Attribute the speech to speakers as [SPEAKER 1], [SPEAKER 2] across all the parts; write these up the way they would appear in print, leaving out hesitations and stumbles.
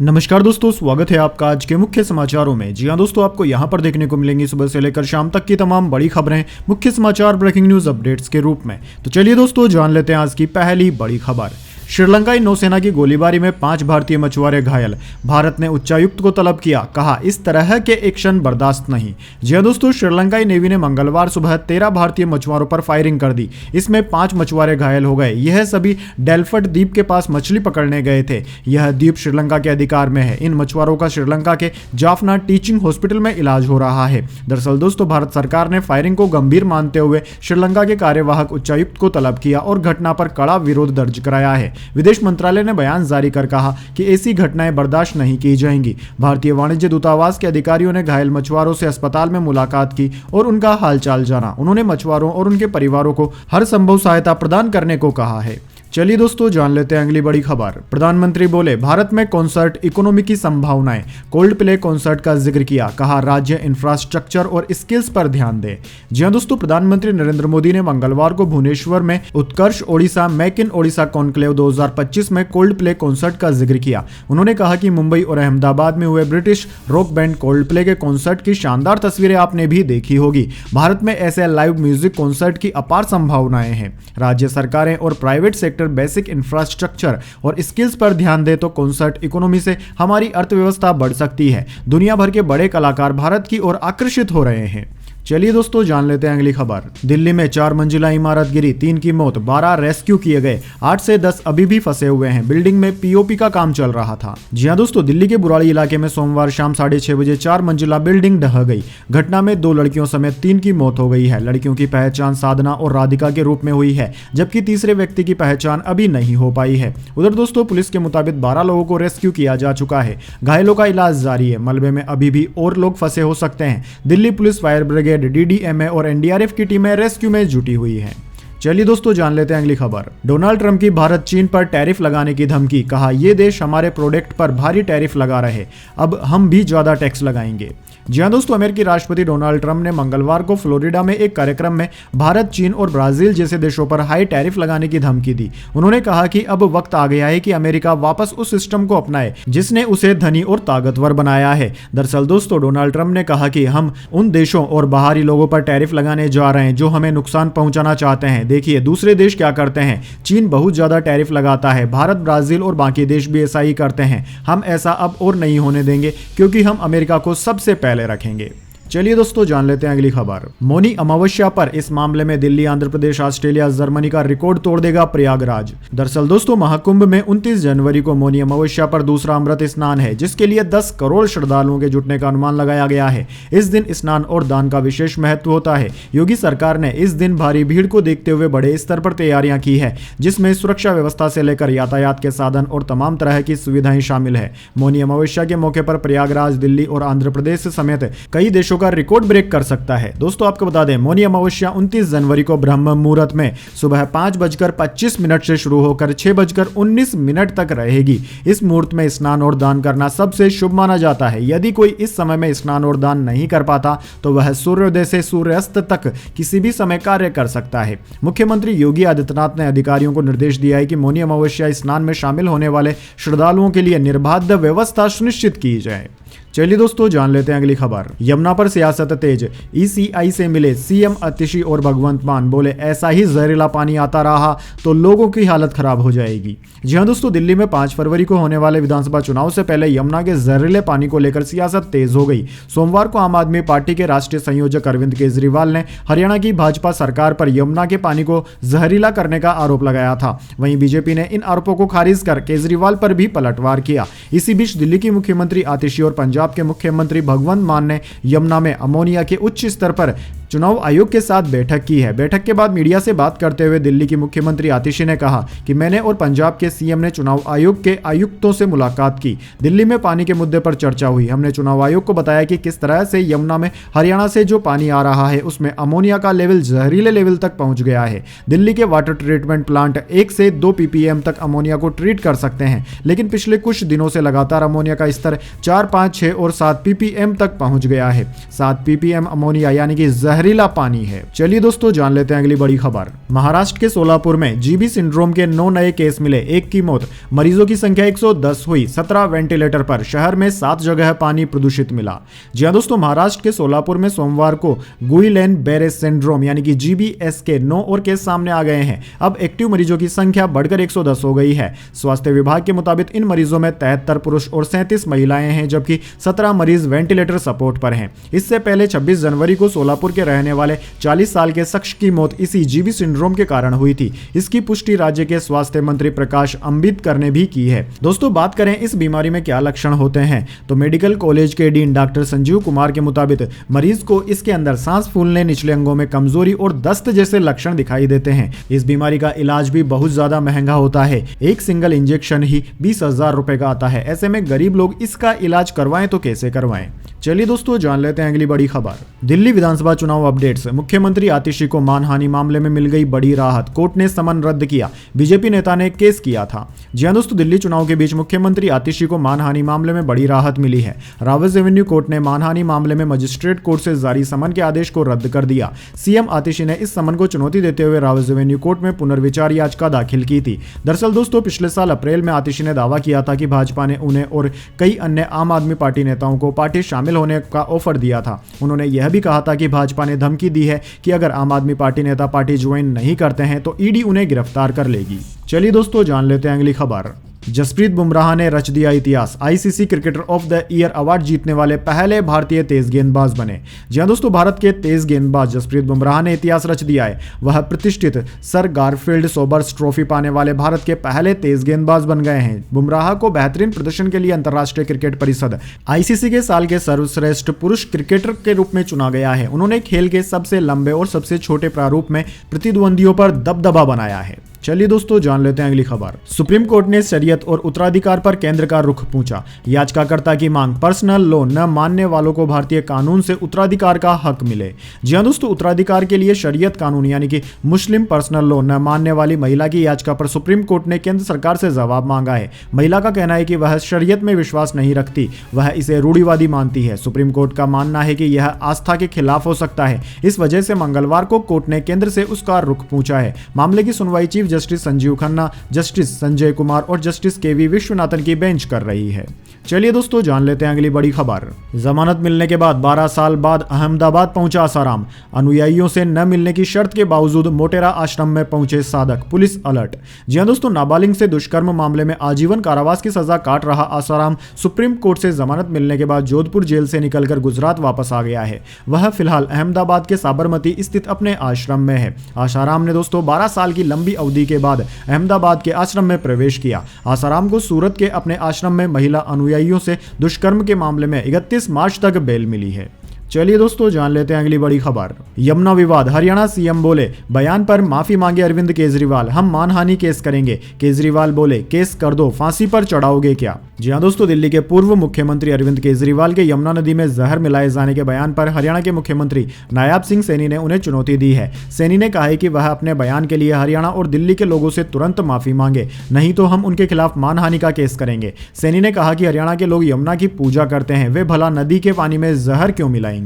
[SPEAKER 1] नमस्कार दोस्तों, स्वागत है आपका आज के मुख्य समाचारों में। जी हां दोस्तों, आपको यहां पर देखने को मिलेंगी सुबह से लेकर शाम तक की तमाम बड़ी खबरें मुख्य समाचार ब्रेकिंग न्यूज अपडेट्स के रूप में। तो चलिए दोस्तों, जान लेते हैं आज की पहली बड़ी खबर। श्रीलंकाई नौसेना की गोलीबारी में 5 भारतीय मछुआरे घायल। भारत ने उच्चायुक्त को तलब किया, कहा इस तरह के एक्शन बर्दाश्त नहीं। जी हां दोस्तों, श्रीलंकाई नेवी ने मंगलवार सुबह 13 भारतीय मछुआरों पर फायरिंग कर दी। इसमें 5 मछुआरे घायल हो गए। यह सभी डेल्फट द्वीप के पास मछली पकड़ने गए थे। यह द्वीप श्रीलंका के अधिकार में है। इन मछुआरों का श्रीलंका के जाफना टीचिंग हॉस्पिटल में इलाज हो रहा है। दरअसल दोस्तों, भारत सरकार ने फायरिंग को गंभीर मानते हुए श्रीलंका के कार्यवाहक उच्चायुक्त को तलब किया और घटना पर कड़ा विरोध दर्ज कराया है। विदेश मंत्रालय ने बयान जारी कर कहा कि ऐसी घटनाएं बर्दाश्त नहीं की जाएंगी। भारतीय वाणिज्य दूतावास के अधिकारियों ने घायल मछुआरों से अस्पताल में मुलाकात की और उनका हालचाल जाना। उन्होंने मछुआरों और उनके परिवारों को हर संभव सहायता प्रदान करने को कहा है। चलिए दोस्तों, जान लेते हैं अगली बड़ी खबर। प्रधानमंत्री बोले, भारत में कॉन्सर्ट इकोनॉमी की संभावनाएं। कोल्ड प्ले कॉन्सर्ट का जिक्र किया, कहा राज्य इंफ्रास्ट्रक्चर और स्किल्स पर ध्यान दे। जी हां दोस्तों, प्रधानमंत्री नरेंद्र मोदी ने मंगलवार को भुवनेश्वर में Utkarsh Odisha make in Odisha conclave 2025 में कोल्ड प्ले कॉन्सर्ट का जिक्र किया। उन्होंने कहा कि मुंबई और अहमदाबाद में हुए British rock band cold play के कॉन्सर्ट की शानदार तस्वीरें आपने भी देखी होगी। भारत में ऐसे लाइव म्यूजिक कॉन्सर्ट की अपार संभावनाएं हैं। राज्य सरकारें और प्राइवेट सेक्टर बेसिक इंफ्रास्ट्रक्चर और स्किल्स पर ध्यान दे तो कॉन्सर्ट इकोनॉमी से हमारी अर्थव्यवस्था बढ़ सकती है। दुनिया भर के बड़े कलाकार भारत की ओर आकर्षित हो रहे हैं। चलिए दोस्तों, जान लेते हैं अगली खबर। दिल्ली में 4 मंजिला इमारत गिरी, 3 की मौत, 12 रेस्क्यू किए गए, 8 से 10 अभी भी फंसे हुए हैं। बिल्डिंग में पीओपी का काम चल रहा था। जी हां दोस्तों, दिल्ली के बुराड़ी इलाके में सोमवार शाम 6:30 बजे 4 मंजिला बिल्डिंग ढह गई। घटना में 2 लड़कियों समेत 3 की मौत हो गई है। लड़कियों की पहचान साधना और राधिका के रूप में हुई है, जबकि तीसरे व्यक्ति की पहचान अभी नहीं हो पाई है। उधर दोस्तों, पुलिस के मुताबिक 12 लोगों को रेस्क्यू किया जा चुका है। घायलों का इलाज जारी है। मलबे में अभी भी और लोग फंसे हो सकते हैं। Delhi police, fire brigade, DDMA और एनडीआरएफ की टीमें रेस्क्यू में जुटी हुई हैं। चलिए दोस्तों, जान लेते हैं अगली खबर। डोनाल्ड ट्रंप की भारत चीन पर टैरिफ लगाने की धमकी, कहा ये देश हमारे प्रोडक्ट पर भारी टैरिफ लगा रहे, अब हम भी ज्यादा टैक्स लगाएंगे। जी हां दोस्तों, अमेरिकी राष्ट्रपति डोनाल्ड ट्रंप ने मंगलवार को फ्लोरिडा में एक कार्यक्रम में भारत, चीन और ब्राजील जैसे देशों पर हाई टैरिफ लगाने की धमकी दी। उन्होंने कहा कि अब वक्त आ गया है कि अमेरिका वापस उस सिस्टम को अपनाए जिसने उसे धनी और ताकतवर बनाया है। दरअसल दोस्तों, डोनाल्ड ट्रंप ने कहा कि हम उन देशों और बाहरी लोगों पर टैरिफ लगाने जा रहे हैं जो हमें नुकसान पहुंचाना चाहते हैं। देखिए दूसरे देश क्या करते हैं। चीन बहुत ज्यादा टैरिफ लगाता है, भारत, ब्राजील और बाकी देश भी ऐसा ही करते हैं। हम ऐसा अब और नहीं होने देंगे, क्योंकि हम अमेरिका को सबसे पहले रखेंगे। चलिए दोस्तों, जान लेते हैं अगली खबर। मौनी अमावस्या पर इस मामले में दिल्ली, आंध्र प्रदेश, ऑस्ट्रेलिया, जर्मनी का रिकॉर्ड तोड़ देगा प्रयागराज। दरअसल दोस्तों, महाकुंभ में 29 जनवरी को मौनी अमावस्या पर दूसरा अमृत स्नान है, जिसके लिए 10 करोड़ श्रद्धालुओं के जुटने का अनुमान लगाया गया है। इस दिन स्नान और दान का विशेष महत्व होता है। योगी सरकार ने इस दिन भारी भीड़ को देखते हुए बड़े स्तर पर तैयारियां की है, जिसमें सुरक्षा व्यवस्था से लेकर यातायात के साधन और तमाम तरह की सुविधाएं शामिल है। मौनी अमावस्या के मौके पर प्रयागराज दिल्ली और आंध्र प्रदेश समेत कई देशों का रिकॉर्ड ब्रेक कर सकता है। दोस्तों, आपको बता दें, मौनी अमावस्या 29 जनवरी को ब्रह्म मुहूर्त में सुबह 5:25 से शुरू होकर 6:19 तक रहेगी। इस मुहूर्त में स्नान और दान करना सबसे शुभ माना जाता है। यदि कोई इस समय में स्नान और दान नहीं कर पाता तो वह सूर्योदय से सूर्यास्त तक किसी भी समय कार्य कर सकता है। मुख्यमंत्री योगी आदित्यनाथ ने अधिकारियों को निर्देश दिया है कि मौनी अमावस्या स्नान में शामिल होने वाले श्रद्धालुओं के लिए निर्बाध व्यवस्था सुनिश्चित की जाए। चलिए दोस्तों, जान लेते हैं अगली खबर। यमुना पर सियासत तेज, ईसीआई से मिले सीएम आतिशी और भगवंत मान, बोले ऐसा ही जहरीला पानी आता रहा तो लोगों की हालत खराब हो जाएगी। जी हां दोस्तों, दिल्ली में 5 फरवरी को होने वाले विधानसभा चुनाव से पहले यमुना के जहरीले पानी को लेकर सियासत तेज हो गई। सोमवार को आम आदमी पार्टी के राष्ट्रीय संयोजक अरविंद केजरीवाल ने हरियाणा की भाजपा सरकार पर यमुना के पानी को जहरीला करने का आरोप लगाया था। वहीं बीजेपी ने इन आरोपों को खारिज कर केजरीवाल पर भी पलटवार किया। इसी बीच दिल्ली की मुख्यमंत्री आतिशी और पंजाब के मुख्यमंत्री भगवंत मान ने यमुना में अमोनिया के उच्च स्तर पर चुनाव आयोग के साथ बैठक की है। बैठक के बाद मीडिया से बात करते हुए दिल्ली की मुख्यमंत्री आतिशी ने कहा कि मैंने और पंजाब के सीएम ने चुनाव आयोग के आयुक्तों से मुलाकात की। दिल्ली में पानी के मुद्दे पर चर्चा हुई। हमने चुनाव आयोग को बताया कि किस तरह से यमुना में हरियाणा से जो पानी आ रहा है उसमें अमोनिया का लेवल जहरीले लेवल तक पहुंच गया है। दिल्ली के वाटर ट्रीटमेंट प्लांट 1 से 2 ppm तक अमोनिया को ट्रीट कर सकते हैं, लेकिन पिछले कुछ दिनों से लगातार अमोनिया का स्तर 4, 5, 6 और 7 ppm तक पहुंच गया है। 7 ppm अमोनिया यानी कि जहरीला पानी है। चलिए दोस्तों जान लेते हैं अगली बड़ी खबर। महाराष्ट्र के सोलापुर में जीबी सिंड्रोम के 9 नए केस मिले, 1 की मौत, मरीजों की संख्या 110 हुई, 17 वेंटिलेटर पर, शहर में 7 जगह पानी प्रदूषित मिला। जी हां दोस्तों, महाराष्ट्र के सोलापुर में सोमवार को गुइलेन बेरे सिंड्रोम यानी कि जीबीएस के 9 और केस सामने आ गए हैं। अब एक्टिव मरीजों की संख्या बढ़कर 110 हो गई है। स्वास्थ्य विभाग के मुताबिक इन मरीजों में 73 पुरुष और 37 महिलाएं हैं, जबकि 17 मरीज वेंटिलेटर सपोर्ट पर हैं। इससे पहले 26 जनवरी को सोलापुर के रहने वाले 40 साल के शख्स की मौत इसी जीबी सिंड्रोम के कारण हुई थी। इसकी पुष्टि राज्य के स्वास्थ्य मंत्री प्रकाश अंबेडकर ने भी की है। दोस्तों बात करें इस बीमारी में क्या लक्षण होते हैं, तो मेडिकल कॉलेज के डीन डॉक्टर संजीव कुमार के मुताबिक मरीज को इसके अंदर सांस फूलने, निचले अंगों में कमजोरी और दस्त जैसे लक्षण दिखाई देते हैं। इस बीमारी का इलाज भी बहुत ज्यादा महंगा होता है। एक सिंगल इंजेक्शन ही 20,000 रुपए का आता है। ऐसे में गरीब लोग इसका इलाज करवाएं तो कैसे करवाएं। चलिए दोस्तों जान लेते हैं अगली बड़ी खबर। दिल्ली विधानसभा चुनाव अपडेट्स। मुख्यमंत्री आतिशी को मानहानि मामले में मिल गई बड़ी राहत, कोर्ट ने समन रद्द किया, बीजेपी नेता ने केस किया था। जी हां दोस्तों, दिल्ली चुनाव के बीच मुख्यमंत्री आतिशी को मानहानि मामले में बड़ी राहत मिली है। रावत एवेन्यू कोर्ट ने मानहानि मामले में मजिस्ट्रेट कोर्ट से जारी समन के आदेश को रद्द कर दिया। सीएम आतिशी ने इस समन को चुनौती देते हुए रावत एवेन्यू कोर्ट में पुनर्विचार याचिका दाखिल की थी। दरअसल दोस्तों पिछले साल अप्रैल में आतिशी ने दावा किया था कि भाजपा ने उन्हें और कई अन्य आम आदमी पार्टी नेताओं को पार्टी शामिल होने का ऑफर दिया था। उन्होंने यह भी कहा था कि भाजपा ने धमकी दी है कि अगर आम आदमी पार्टी नेता पार्टी ज्वाइन नहीं करते हैं तो ईडी उन्हें गिरफ्तार कर लेगी। चलिए दोस्तों जान लेते हैं अगली खबर। जसप्रीत बुमराह ने रच दिया इतिहास, ICC cricketer of the year award जीतने वाले पहले भारतीय तेज गेंदबाज बने। जी हां दोस्तों, भारत के तेज गेंदबाज जसप्रीत बुमराह ने इतिहास रच दिया है। वह प्रतिष्ठित सर गारफील्ड सोबर्स ट्रॉफी पाने वाले भारत के पहले तेज गेंदबाज बन गए हैं। बुमराह को बेहतरीन प्रदर्शन के लिए अंतर्राष्ट्रीय क्रिकेट परिषद आईसीसी के साल के सर्वश्रेष्ठ पुरुष क्रिकेटर के रूप में चुना गया है। उन्होंने खेल के सबसे लंबे और सबसे छोटे प्रारूप में प्रतिद्वंदियों पर दबदबा बनाया है। चलिए दोस्तों जान लेते हैं अगली खबर। सुप्रीम कोर्ट ने शरीयत और उत्तराधिकार पर केंद्र का रुख पूछा, याचिकाकर्ता की मांग, पर्सनल लॉ न मानने वालों को भारतीय कानून से उत्तराधिकार का हक मिले। जी हां दोस्तों, उत्तराधिकार के लिए शरीयत कानून यानी कि मुस्लिम पर्सनल लॉ न मानने वाली महिला की याचिका पर सुप्रीम कोर्ट ने केंद्र सरकार से जवाब मांगा है। महिला का कहना है कि वह शरीयत में विश्वास नहीं रखती, वह इसे रूढ़िवादी मानती है। सुप्रीम कोर्ट का मानना है कि यह आस्था के खिलाफ हो सकता है। इस वजह से मंगलवार को कोर्ट ने केंद्र से उसका रुख पूछा है। मामले की सुनवाई chief justice Sanjeev Khanna, justice Sanjay Kumar और जस्टिस केवी विश्वनाथन की बेंच कर रही है। चलिए दोस्तों जान लेते हैं अगली बड़ी खबर। जमानत मिलने के बाद 12 साल बाद अहमदाबाद पहुंचा आसाराम, अनुयायियों से न मिलने की शर्त के बावजूद मोटेरा आश्रम में पहुंचे साधक, पुलिस अलर्ट। जी हां दोस्तों, नाबालिग से दुष्कर्म मामले में आजीवन कारावास की सजा काट रहा आसाराम सुप्रीम कोर्ट से जमानत मिलने के बाद जोधपुर जेल से निकलकर गुजरात वापस आ गया है। वह फिलहाल अहमदाबाद के साबरमती स्थित अपने आश्रम में है। आसाराम ने दोस्तों 12 साल की लंबी अवधि के बाद अहमदाबाद के आश्रम में प्रवेश किया। आसाराम को सूरत के अपने आश्रम में महिला अनुयायियों से दुष्कर्म के मामले में 31 मार्च तक बेल मिली है। चलिए दोस्तों जान लेते हैं अगली बड़ी खबर। यमुना विवाद, हरियाणा सीएम बोले, बयान पर माफी मांगे अरविंद केजरीवाल, हम मानहानि केस करेंगे। केजरीवाल बोले, केस कर दो, फांसी पर चढ़ाओगे क्या। जी हां दोस्तों, दिल्ली के पूर्व मुख्यमंत्री अरविंद केजरीवाल के यमुना नदी में जहर मिलाए जाने के बयान पर हरियाणा के मुख्यमंत्री नायाब सिंह सैनी ने उन्हें चुनौती दी है। सैनी ने कहा है कि वह अपने बयान के लिए हरियाणा और दिल्ली के लोगों से तुरंत माफी मांगे, नहीं तो हम उनके खिलाफ मानहानि का केस करेंगे। सैनी ने कहा कि हरियाणा के लोग यमुना की पूजा करते हैं, वे भला नदी के पानी में जहर क्यों मिलाएंगे।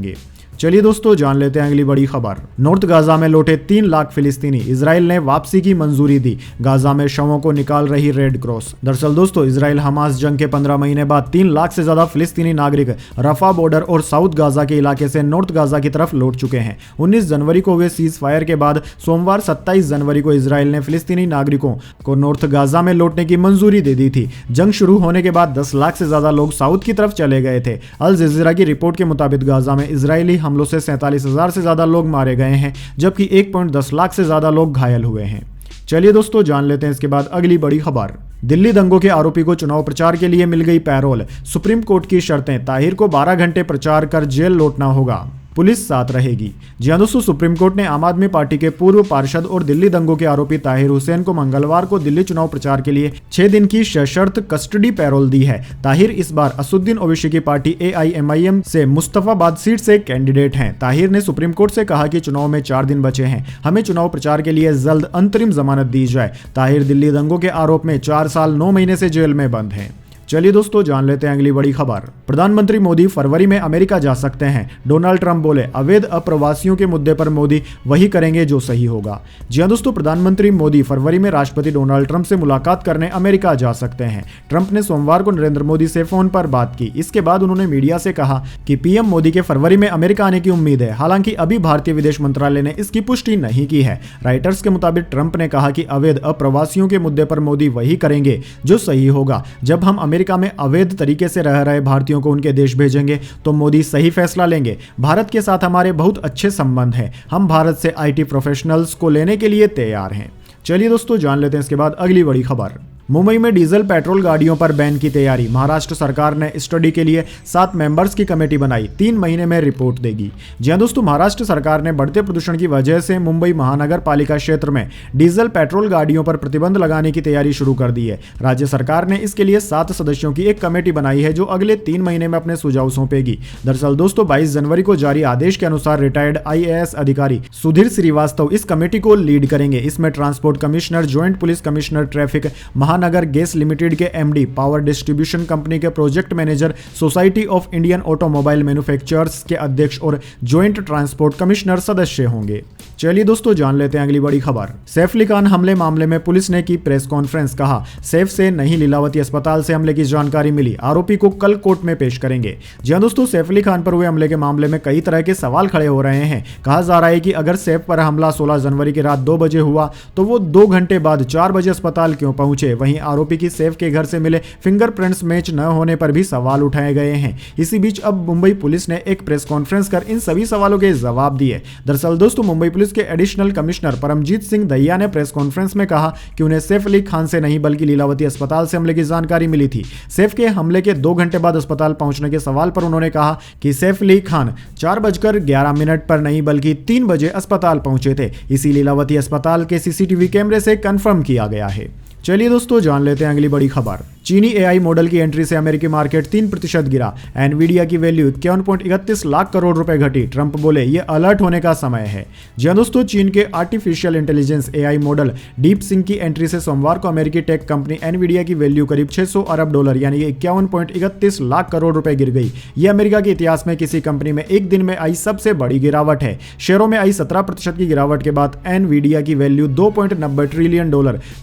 [SPEAKER 1] चलिए दोस्तों जान लेते हैं अगली बड़ी खबर। नॉर्थ गाजा में लौटे 3 लाख फिलिस्तीनी, इजराइल ने वापसी की मंजूरी दी। गाजा में शवों को निकाल रही रेड क्रॉस। दरअसल दोस्तों, इजराइल हमास जंग के 15 महीने बाद 3 लाख से ज्यादा फिलिस्तीनी नागरिक रफा बॉर्डर और साउथ गाजा के इलाके से नॉर्थ गाजा की तरफ लौट चुके हैं। 19 जनवरी को हुए सीज फायर के बाद सोमवार 27 जनवरी को इजराइल ने फिलिस्तीनी नागरिकों को नॉर्थ गाजा में लौटने की मंजूरी दे दी थी। जंग शुरू होने के बाद 10 लाख से ज्यादा लोग साउथ की तरफ चले गए थे। अल जजीरा की रिपोर्ट के मुताबिक गाजा में इजरायली हमलों से 47,000 से ज्यादा लोग मारे गए हैं, जबकि 1.10 लाख से ज्यादा लोग घायल हुए हैं। चलिए दोस्तों जान लेते हैं इसके बाद अगली बड़ी खबर। दिल्ली दंगों के आरोपी को चुनाव प्रचार के लिए मिल गई पैरोल, सुप्रीम कोर्ट की शर्तें, ताहिर को 12 घंटे प्रचार कर जेल लौटना होगा, पुलिस साथ रहेगी। जी हां दोस्तों, सुप्रीम कोर्ट ने आम आदमी पार्टी के पूर्व पार्षद और दिल्ली दंगों के आरोपी ताहिर हुसैन को मंगलवार को दिल्ली चुनाव प्रचार के लिए 6 दिन की सशर्त कस्टडी पैरोल दी है। ताहिर इस बार असुद्दीन ओवैसी की पार्टी AIMIM से मुस्तफाबाद सीट से कैंडिडेट हैं। ताहिर ने सुप्रीम कोर्ट से कहा कि चुनाव में 4 दिन बचे हैं, हमें चुनाव प्रचार के लिए जल्द अंतरिम जमानत दी जाए। ताहिर दिल्ली दंगों के आरोप में 4 साल 9 महीने से जेल में बंद हैं। चलिए दोस्तों जान लेते हैं अगली बड़ी खबर। प्रधानमंत्री मोदी फरवरी में अमेरिका जा सकते हैं, डोनाल्ड ट्रंप बोले अवैध अप्रवासियों के मुद्दे पर मोदी वही करेंगे जो सही होगा। जी हां दोस्तों, प्रधानमंत्री मोदी फरवरी में राष्ट्रपति डोनाल्ड ट्रंप से मुलाकात करने अमेरिका जा सकते हैं। ट्रंप ने सोमवार को नरेंद्र मोदी से फोन पर बात की। इसके बाद उन्होंने मीडिया से कहा कि पीएम मोदी के फरवरी में अमेरिका आने की उम्मीद है। हालांकि अभी भारतीय विदेश मंत्रालय ने इसकी पुष्टि नहीं की है। राइटर्स के मुताबिक ट्रंप ने कहा कि अवैध अप्रवासियों के मुद्दे पर मोदी वही करेंगे जो सही होगा। जब हम अमेरिका में अवैध तरीके से रह रहे भारतीयों को उनके देश भेजेंगे तो मोदी सही फैसला लेंगे। भारत के साथ हमारे बहुत अच्छे संबंध हैं। हम भारत से आईटी प्रोफेशनल्स को लेने के लिए तैयार हैं। चलिए दोस्तों जान लेते हैं इसके बाद अगली बड़ी खबर। मुंबई में डीजल पेट्रोल गाड़ियों पर बैन की तैयारी। महाराष्ट्र सरकार ने स्टडी के लिए 7 मेंबर्स की कमेटी बनाई, 3 महीने में रिपोर्ट देगी। जी हां दोस्तों, महाराष्ट्र सरकार ने बढ़ते प्रदूषण की वजह से मुंबई महानगर पालिका क्षेत्र में डीजल पेट्रोल गाड़ियों पर प्रतिबंध लगाने की तैयारी शुरू कर दी है। राज्य सरकार ने इसके लिए 7 सदस्यों की एक कमेटी बनाई है जो अगले 3 महीने में अपने सुझाव सौंपेगी। दरअसल दोस्तों 22 जनवरी को जारी आदेश के अनुसार रिटायर्ड IAS अधिकारी सुधीर श्रीवास्तव इस कमेटी को लीड करेंगे। इसमें transport commissioner, joint police commissioner traffic, महानगर गैस लिमिटेड के MD, पावर डिस्ट्रीब्यूशन कंपनी के project manager, society of Indian automobile manufacturers के अध्यक्ष और ज्वाइंट ट्रांसपोर्ट कमिश्नर सदस्य होंगे। चलिए दोस्तों जान लेते हैं अगली बड़ी खबर। सैफ अली खान हमले मामले में पुलिस ने की प्रेस कॉन्फ्रेंस। कहा सैफ से नहीं लीलावती अस्पताल से हमले की जानकारी मिली। आरोपी को कल कोर्ट में पेश करेंगे। जी हां दोस्तों, सैफ अली खान पर हुए हमले के मामले में कई तरह के सवाल खड़े हो रहे हैं। कहा जा रहा है कि अगर सैफ पर हमला 16 जनवरी की रात 2 बजे हुआ तो वो 2 घंटे बाद 4 बजे अस्पताल क्यों पहुंचे। वहीं आरोपी की सैफ के घर से मिले फिंगरप्रिंट्स मैच न होने पर भी सवाल उठाए गए हैं। इसी बीच अब मुंबई पुलिस ने एक प्रेस कॉन्फ्रेंस कर इन सभी सवालों के जवाब दिए। दरअसल दोस्तों मुंबई पुलिस के एडिशनल कमिश्नर परमजीत सिंह दहिया ने प्रेस कॉन्फ्रेंस में कहा कि उन्हें सैफ अली खान से नहीं बल्कि लीलावती अस्पताल से हमले की जानकारी मिली थी। सैफ के हमले के 2 घंटे बाद अस्पताल पहुंचने के सवाल पर उन्होंने कहा कि सैफ अली खान 4:11 पर नहीं बल्कि 3 बजे अस्पताल पहुंचे थे। इसी लीलावती अस्पताल के CCTV कैमरे से कंफर्म किया गया है। चलिए दोस्तों जान लेते हैं अगली बड़ी खबर। चीनी AI मॉडल की एंट्री से अमेरिकी मार्केट 3% गिरा। एनवीडिया की वैल्यू 51.31 लाख करोड़ रुपए घटी। ट्रंप बोले ये अलर्ट होने का समय है। जी हां दोस्तों, चीन के artificial intelligence AI model DeepSeek की एंट्री से सोमवार को अमेरिकी टेक कंपनी एनवीडिया की वैल्यू करीब $600 अरब यानी 51.31 लाख करोड़ रुपए गिर गई। यह अमेरिका के इतिहास में किसी कंपनी में एक दिन में आई सबसे बड़ी गिरावट है। शेयरों में आई 17% की गिरावट के बाद एनवीडिया की वैल्यू $2.90 ट्रिलियन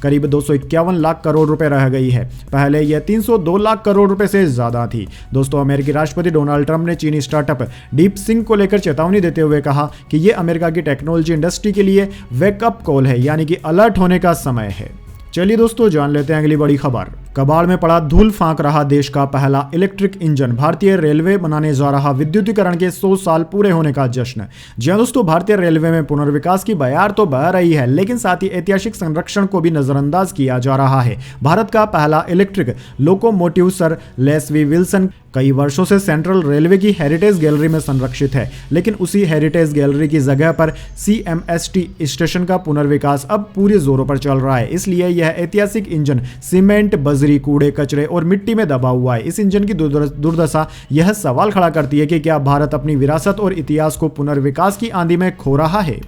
[SPEAKER 1] करीब 251 लाख करोड़ रुपए रह गई है। पहले यह 302 लाख करोड़ रुपए से ज्यादा थी। दोस्तों अमेरिकी राष्ट्रपति डोनाल्ड ट्रंप ने चीनी स्टार्टअप डीप सिंक को लेकर चेतावनी देते हुए कहा कि यह अमेरिका की टेक्नोलॉजी इंडस्ट्री के लिए वेकअप कॉल है, यानी कि अलर्ट होने का समय है। चलिए दोस्तों जान लेते हैं अगली बड़ी खबर। कबाड़ में पड़ा धूल फांक रहा देश का पहला इलेक्ट्रिक इंजन। भारतीय रेलवे मनाने जा रहा विद्युतीकरण के 100 साल पूरे होने का जश्न। जी हां दोस्तों, भारतीय रेलवे में पुनर्विकास की बयार तो बह रही है, लेकिन साथ ही ऐतिहासिक संरक्षण को भी नजरअंदाज किया जा रहा है। भारत का पहला electric locomotive sir Leslie Wilson कई वर्षों से सेंट्रल रेलवे की हेरिटेज गैलरी में संरक्षित है, लेकिन उसी हेरिटेज गैलरी की जगह पर CMST स्टेशन का पुनर्विकास अब पूरे जोरों पर चल रहा है। इसलिए यह ऐतिहासिक इंजन सीमेंट, बजरी, कूड़े कचरे और मिट्टी में दबा हुआ है। इस इंजन की दुर्दशा यह सवाल खड़ा करती है कि क्या भारत अपनी विरासत और इतिहास को पुनर्विकास की आंधी में खो रहा है।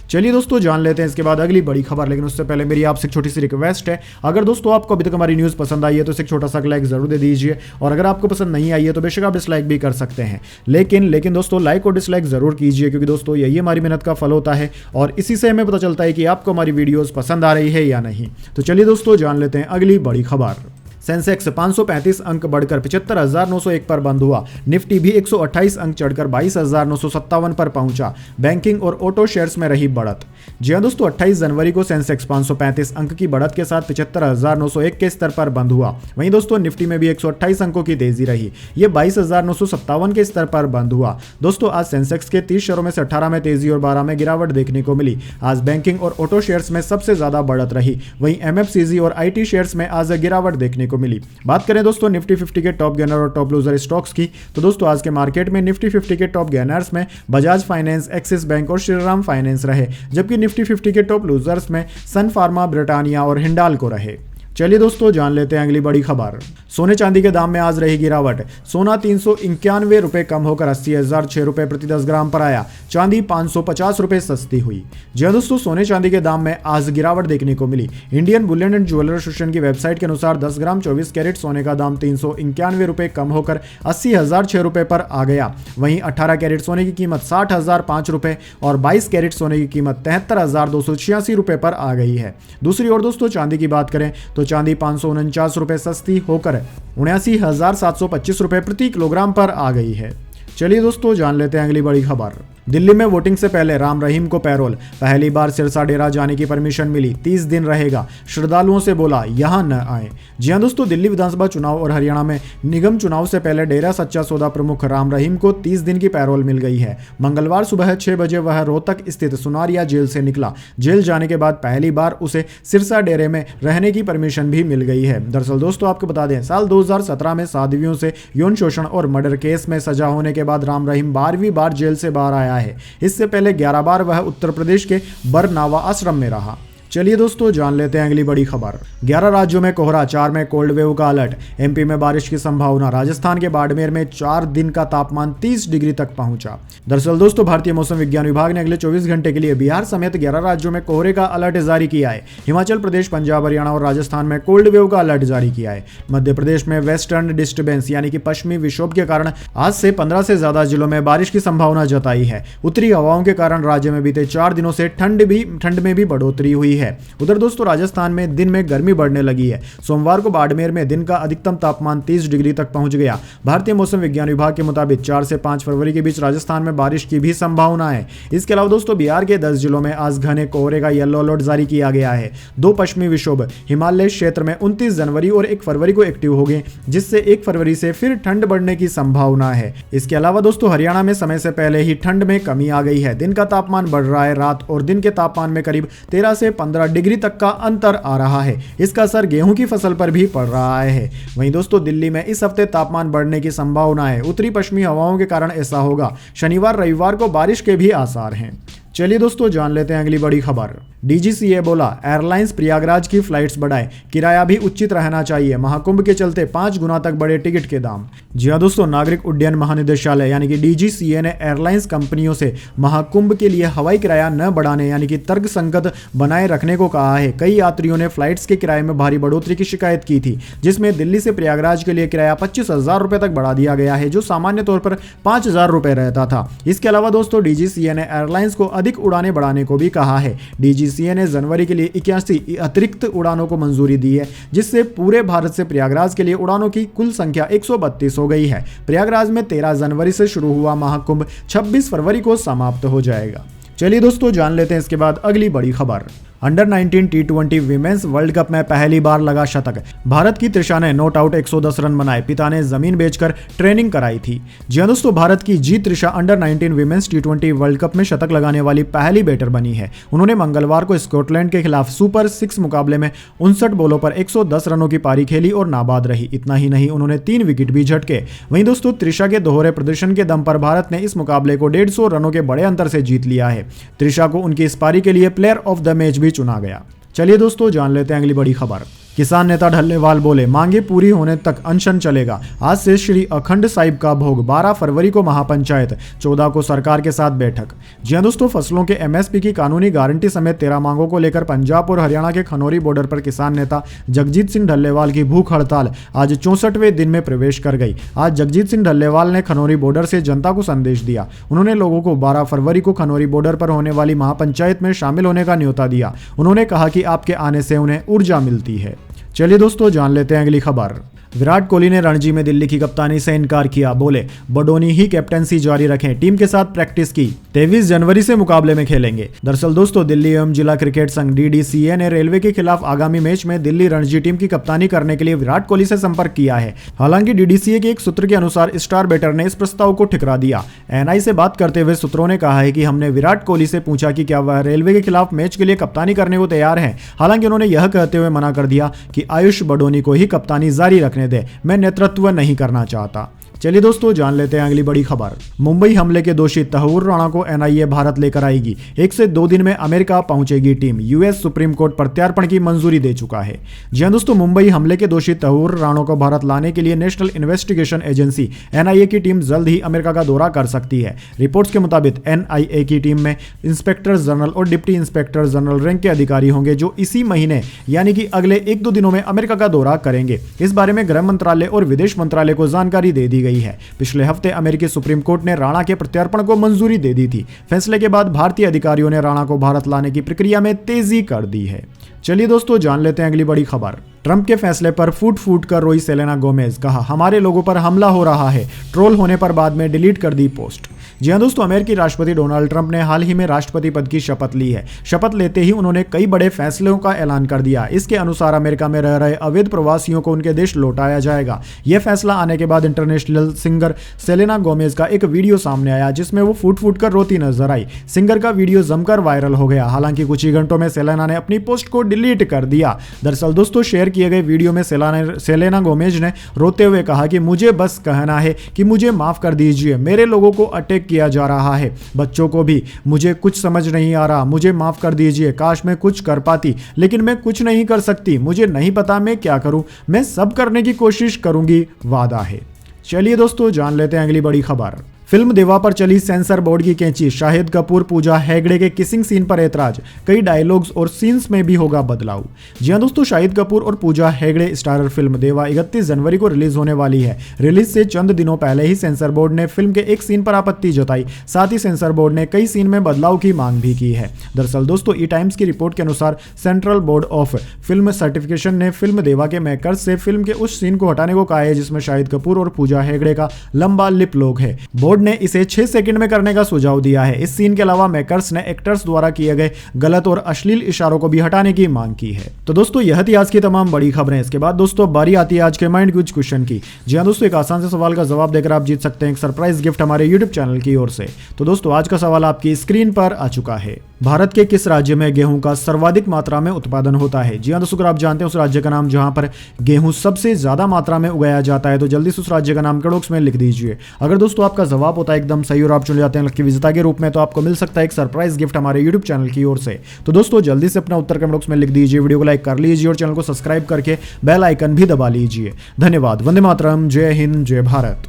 [SPEAKER 1] चलिए दोस्तों जान लेते हैं इसके बाद अगली बड़ी खबर, लेकिन उससे पहले मेरी आपसे एक छोटी सी रिक्वेस्ट है। अगर दोस्तों आपको अभी तक हमारी न्यूज़ पसंद आई है तो इसे एक छोटा सा लाइक जरूर दे दीजिए, और अगर आपको पसंद नहीं आई है तो बेशक आप डिसलाइक भी कर सकते हैं। लेकिन दोस्तों लाइक और डिसलाइक जरूर कीजिए, क्योंकि दोस्तों यही हमारी मेहनत का फल होता है और इसी से हमें पता चलता है कि आपको हमारी वीडियोज़ पसंद आ रही है या नहीं। तो चलिए दोस्तों जान लेते हैं अगली बड़ी खबर। सेंसेक्स 535 अंक बढ़कर 75,901 पर बंद हुआ। निफ्टी भी 128 अंक चढ़कर 22,957 पर पहुंचा। बैंकिंग और ऑटो शेयर्स में रही बढ़त। जी हां दोस्तों, 28 जनवरी को सेंसेक्स 535 अंक की बढ़त के साथ 75,901 के स्तर पर बंद हुआ। वहीं दोस्तों निफ्टी में भी 128 अंकों की तेजी रही। यह 22,957 के स्तर पर बंद हुआ। दोस्तों आज सेंसेक्स के 30 शेयरों में से 18 में तेजी और 12 में गिरावट देखने को मिली। आज बैंकिंग और ऑटो शेयर्स में सबसे ज्यादा बढ़त रही। वहीं MFCG और IT शेयर्स में आज गिरावट देखने को मिली। बात करें दोस्तों निफ्टी 50 के टॉप गेनर और टॉप लूजर स्टॉक्स की, तो दोस्तों आज के मार्केट में निफ्टी 50 के टॉप गेनर्स में बजाज फाइनेंस, एक्सिस बैंक और श्रीराम फाइनेंस रहे, जबकि निफ्टी 50 के टॉप लूजर्स में सन फार्मा, ब्रिटानिया और हिंडाल्को रहे। चलिए दोस्तों जान लेते हैं अगली बड़ी खबर। सोने चांदी के दाम में आज रही गिरावट। सोना 391 रुपए कम होकर 80,006 रुपए प्रति 10 ग्राम पर आया। चांदी 550 रुपए सस्ती हुई। जी हाँ दोस्तों, सोने चांदी के दाम में आज गिरावट देखने को मिली। Indian bullion and jeweller association की वेबसाइट के अनुसार 10 ग्राम 24 कैरेट सोने का दाम 391 रुपए कम होकर 80,006 रुपए पर आ गया। वहीं 18 कैरेट सोने की कीमत 60,005 रुपए और 22 कैरेट सोने की कीमत 73,286 रुपए पर आ गई है। दूसरी ओर दोस्तों चांदी की बात करें तो चांदी 549 रुपए सस्ती होकर 79,725 रुपए प्रति किलोग्राम पर आ गई है। चलिए दोस्तों जान लेते हैं अगली बड़ी खबर। दिल्ली में वोटिंग से पहले राम रहीम को पैरोल। पहली बार सिरसा डेरा जाने की परमिशन मिली। 30 दिन रहेगा। श्रद्धालुओं से बोला यहां न आए। जी हां दोस्तों, दिल्ली विधानसभा चुनाव और हरियाणा में निगम चुनाव से पहले डेरा सच्चा सौदा प्रमुख राम रहीम को 30 दिन की पैरोल मिल गई है। मंगलवार सुबह 6 बजे वह रोहतक स्थित सुनारिया जेल से निकला। जेल जाने के बाद पहली बार उसे सिरसा डेरे में रहने की परमिशन भी मिल गई है। दरअसल दोस्तों आपको बता दें, साल 2017 में साध्वियों से यौन शोषण और मर्डर केस में सजा होने के बाद राम रहीम 12वीं बार जेल से बाहर आया है। इससे पहले 11 बार वह उत्तर प्रदेश के बरनावा आश्रम में रहा। चलिए दोस्तों जान लेते हैं अगली बड़ी खबर। 11 राज्यों में कोहरा, 4 में कोल्ड वेव का अलर्ट। एमपी में बारिश की संभावना। राजस्थान के बाड़मेर में 4 दिन का तापमान 30 डिग्री तक पहुंचा। दरअसल दोस्तों भारतीय मौसम विज्ञान विभाग ने अगले 24 घंटे के लिए बिहार समेत 11 राज्यों में कोहरे का अलर्ट जारी किया है। हिमाचल प्रदेश, पंजाब, हरियाणा और राजस्थान में कोल्ड वेव का अलर्ट जारी किया है। मध्य प्रदेश में वेस्टर्न डिस्टर्बेंस यानी कि पश्चिमी विक्षोभ के कारण आज से 15 से ज्यादा जिलों में बारिश की संभावना जताई है। उत्तरी हवाओं के कारण राज्य में बीते 4 दिनों से ठंड में भी बढ़ोतरी हुई है। उधर दोस्तों राजस्थान में दिन में गर्मी बढ़ने लगी है। सोमवार को बाड़मेर में दिन का अधिकतम तापमान 30 डिग्री तक पहुंच गया। भारतीय मौसम विज्ञान विभाग के मुताबिक 4 से 5 फरवरी के बीच राजस्थान में बारिश की भी संभावना है। इसके अलावा दोस्तों बिहार के 10 जिलों में आज घने कोहरे का येलो अलर्ट जारी किया गया है। 2 पश्चिमी विक्षोभ हिमालय क्षेत्र में 29 जनवरी और 1 फरवरी को एक्टिव हो गए, जिससे 1 फरवरी से फिर ठंड बढ़ने की संभावना है। इसके अलावा दोस्तों हरियाणा में समय से पहले ही ठंड में कमी आ गई है। दिन का तापमान बढ़ रहा है। रात और दिन के तापमान में करीब 13 से 15 डिग्री तक का अंतर आ रहा है। इसका असर गेहूं की फसल पर भी पड़ रहा है। वहीं दोस्तों दिल्ली में इस हफ्ते तापमान बढ़ने की संभावना है। उत्तरी पश्चिमी हवाओं के कारण ऐसा होगा। शनिवार रविवार को बारिश के भी आसार हैं। चलिए दोस्तों जान लेते हैं अगली बड़ी खबर। डीजीसीए बोला एयरलाइंस प्रयागराज की फ्लाइट्स बढ़ाए, किराया भी उचित रहना चाहिए। महाकुंभ के चलते 5 गुना तक बढ़े टिकट के दाम। जी हां दोस्तों, नागरिक उड्डयन महानिदेशालय यानी कि डीजीसीए ने एयरलाइंस कंपनियों से महाकुंभ के लिए हवाई किराया न बढ़ाने यानी कि तर्कसंगत बनाए रखने को कहा है। कई यात्रियों ने फ्लाइट्स के किराए में भारी बढ़ोतरी की शिकायत की थी, जिसमें दिल्ली से प्रयागराज के लिए किराया 25,000 रुपए तक बढ़ा दिया गया है, जो सामान्य तौर पर 5,000 रुपए रहता था। इसके अलावा दोस्तों डीजीसीए ने एयरलाइंस को अधिक उड़ानें बढ़ाने को भी कहा है। डीजीसीए ने जनवरी के लिए 81 अतिरिक्त उड़ानों को मंजूरी दी है, जिससे पूरे भारत से प्रयागराज के लिए उड़ानों की कुल संख्या 132 हो गई है। प्रयागराज में 13 जनवरी से शुरू हुआ महाकुंभ 26 फरवरी को समाप्त हो जाएगा। चलिए दोस्तों जान लेते हैं इसके बाद अगली बड़ी खबर। Under 19 T20 women's world cup में पहली बार लगा शतक। भारत की त्रिशा ने नॉट आउट 110 रन बनाए। पिता ने जमीन बेचकर ट्रेनिंग कराई थी। जी हां दोस्तों, भारत की G Trisha under 19 women's T20 world cup में शतक लगाने वाली पहली बैटर बनी है। उन्होंने मंगलवार को स्कॉटलैंड के खिलाफ सुपर 6 मुकाबले में 59 बॉलों पर 110 रनों की पारी खेली और नाबाद रही। इतना ही नहीं, उन्होंने 3 विकेट भी झटके। वहीं दोस्तों त्रिशा के दोहरे प्रदर्शन के दम पर भारत ने इस मुकाबले को 150 रनों के बड़े अंतर से जीत लिया है। त्रिशा को उनकी इस पारी के लिए प्लेयर ऑफ द मैच भी चुना गया। चलिए दोस्तों जान लेते हैं अगली बड़ी खबर। किसान नेता ढल्लेवाल बोले मांगे पूरी होने तक अनशन चलेगा। आज से श्री अखंड साहिब का भोग। 12 फरवरी को महापंचायत, 14 को सरकार के साथ बैठक। जी हां दोस्तों, फसलों के एमएसपी की कानूनी गारंटी समेत 13 मांगों को लेकर पंजाब और हरियाणा के खनौरी बॉर्डर पर किसान नेता जगजीत सिंह ढल्लेवाल की भूख हड़ताल आज 64वें दिन में प्रवेश कर गई। आज जगजीत सिंह ढल्लेवाल ने खनौरी बॉर्डर से जनता को संदेश दिया। उन्होंने लोगों को 12 फरवरी को खनौरी बॉर्डर पर होने वाली महापंचायत में शामिल होने का न्योता दिया। उन्होंने कहा कि आपके आने से उन्हें ऊर्जा मिलती है। चलिए दोस्तों जान लेते हैं अगली खबर। विराट कोहली ने रणजी में दिल्ली की कप्तानी से इनकार किया। बोले बडोनी ही कैप्टनसी जारी रखें। टीम के साथ प्रैक्टिस की। 23 जनवरी से मुकाबले में खेलेंगे। दरअसल दोस्तों दिल्ली एवं जिला क्रिकेट संघ डीडीसीए ने रेलवे के खिलाफ आगामी मैच में दिल्ली रणजी टीम की कप्तानी करने के लिए विराट कोहली से संपर्क किया है। हालांकि डीडीसीए के एक सूत्र के अनुसार स्टार बैटर ने इस प्रस्ताव को ठुकरा दिया। एनआई से बात करते हुए सूत्रों ने कहा है कि हमने विराट कोहली से पूछा कि क्या वह रेलवे के खिलाफ मैच के लिए कप्तानी करने को तैयार है। हालांकि उन्होंने यह कहते हुए मना कर दिया कि आयुष बडोनी को ही कप्तानी जारी रखने दे, मैं नेतृत्व नहीं करना चाहता। चलिए दोस्तों जान लेते हैं अगली बड़ी खबर। मुंबई हमले के दोषी तहूर राणा को एनआईए भारत लेकर आएगी। 1 से 2 दिन में अमेरिका पहुंचेगी टीम। यूएस सुप्रीम कोर्ट प्रत्यार्पण की मंजूरी दे चुका है। जी हां दोस्तों, मुंबई हमले के दोषी तहूर राणा को भारत लाने के लिए नेशनल इन्वेस्टिगेशन एजेंसी एनआईए की टीम जल्द ही अमेरिका का दौरा कर सकती है। रिपोर्ट्स के मुताबिक एनआईए की टीम में इंस्पेक्टर जनरल और डिप्टी इंस्पेक्टर जनरल रैंक के अधिकारी होंगे जो इसी महीने यानी कि अगले 1-2 दिनों में अमेरिका का दौरा करेंगे। इस बारे में गृह मंत्रालय और विदेश मंत्रालय को जानकारी दे दी गई है। पिछले हफ्ते अमेरिकी सुप्रीम कोर्ट ने राणा के प्रत्यार्पण को मंजूरी दे दी थी। फैसले के बाद भारतीय अधिकारियों ने राणा को भारत लाने की प्रक्रिया में तेजी कर दी है। चलिए दोस्तों जान लेते हैं अगली बड़ी खबर। ट्रंप के फैसले पर फूट फूट कर रोई सेलेना गोमेज। कहा, हमारे लोगों पर हमला हो रहा है। ट्रोल होने पर बाद में डिलीट कर दी पोस्ट। जी हां दोस्तों, अमेरिकी राष्ट्रपति डोनाल्ड ट्रंप ने हाल ही में राष्ट्रपति पद की शपथ ली है। शपथ लेते ही उन्होंने कई बड़े फैसलों का ऐलान कर दिया। इसके अनुसार अमेरिका में रह रहे अवैध प्रवासियों को उनके देश लौटाया जाएगा। यह फैसला आने के बाद इंटरनेशनल सिंगर सेलेना गोमेज का एक वीडियो सामने आया जिसमें वो फूट फूट कर रोती नजर आई। सिंगर का वीडियो जमकर वायरल हो गया। हालांकि कुछ ही घंटों में सेलेना ने अपनी पोस्ट को डिलीट कर दिया। दरअसल दोस्तों, शेयर किए गए वीडियो में सेलेना गोमेज ने रोते हुए कहा कि मुझे बस कहना है कि मुझे माफ कर दीजिए। मेरे लोगों को अटैक किया जा रहा है, बच्चों को भी। मुझे कुछ समझ नहीं आ रहा। मुझे माफ कर दीजिए। काश मैं कुछ कर पाती, लेकिन मैं कुछ नहीं कर सकती। मुझे नहीं पता मैं क्या करूं। मैं सब करने की कोशिश करूंगी, वादा है। चलिए दोस्तों जान लेते हैं अगली बड़ी खबर। फिल्म देवा पर चली सेंसर बोर्ड की कैंची। शाहिद कपूर पूजा हेगड़े के किसिंग सीन पर ऐतराज। कई डायलॉग्स और सीन्स में भी होगा बदलाव। जी हां दोस्तों, शाहिद कपूर और पूजा हेगड़े स्टारर फिल्म देवा 31 जनवरी को रिलीज होने वाली है। रिलीज से चंद दिनों पहले ही सेंसर बोर्ड ने फिल्म के एक सीन पर आपत्ति जताई। साथ ही सेंसर बोर्ड ने कई सीन में बदलाव की मांग भी की है। दरअसल दोस्तों, ई टाइम्स की रिपोर्ट के अनुसार central board of film certification ने फिल्म देवा के मेकर्स से फिल्म के उस सीन को हटाने को कहा है जिसमें शाहिद कपूर और पूजा हेगड़े का लंबा लिप लॉक है। बोर्ड ने इसे 6 सेकंड में करने का सुझाव दिया है। इस सीन के अलावा मेकर्स ने एक्टर्स द्वारा किए गए गलत और अश्लील इशारों को भी हटाने की मांग की है। तो दोस्तों यह थी आज की तमाम बड़ी खबरें। इसके बाद दोस्तों बारी आती है आज के माइंड क्विज क्वेश्चन की। जी हां दोस्तों, एक आसान से सवाल का जवाब देकर आप जीत सकते हैं एक सरप्राइज गिफ्ट हमारे यूट्यूब चैनल की ओर से। तो दोस्तों आज का सवाल आपकी स्क्रीन पर आ चुका है। भारत के किस राज्य में गेहूं का सर्वाधिक मात्रा में उत्पादन होता है? जी हां दोस्तों, अगर आप जानते हैं उस राज्य का नाम जहां पर गेहूं सबसे ज्यादा मात्रा में उगाया जाता है तो जल्दी से उस राज्य का नाम कमेंट बॉक्स में लिख दीजिए। अगर दोस्तों आपका जवाब होता है एकदम सही और आप चुन जाते हैं लकी विजेता के रूप में तो आपको मिल सकता है एक सरप्राइज गिफ्ट हमारे यूट्यूब चैनल की ओर से। तो दोस्तों जल्दी से अपना उत्तर कमेंट बॉक्स में लिख दीजिए, वीडियो को लाइक कर लीजिए और चैनल को सब्सक्राइब करके बेल आइकन भी दबा लीजिए। धन्यवाद। वंदे मातरम। जय हिंद, जय भारत।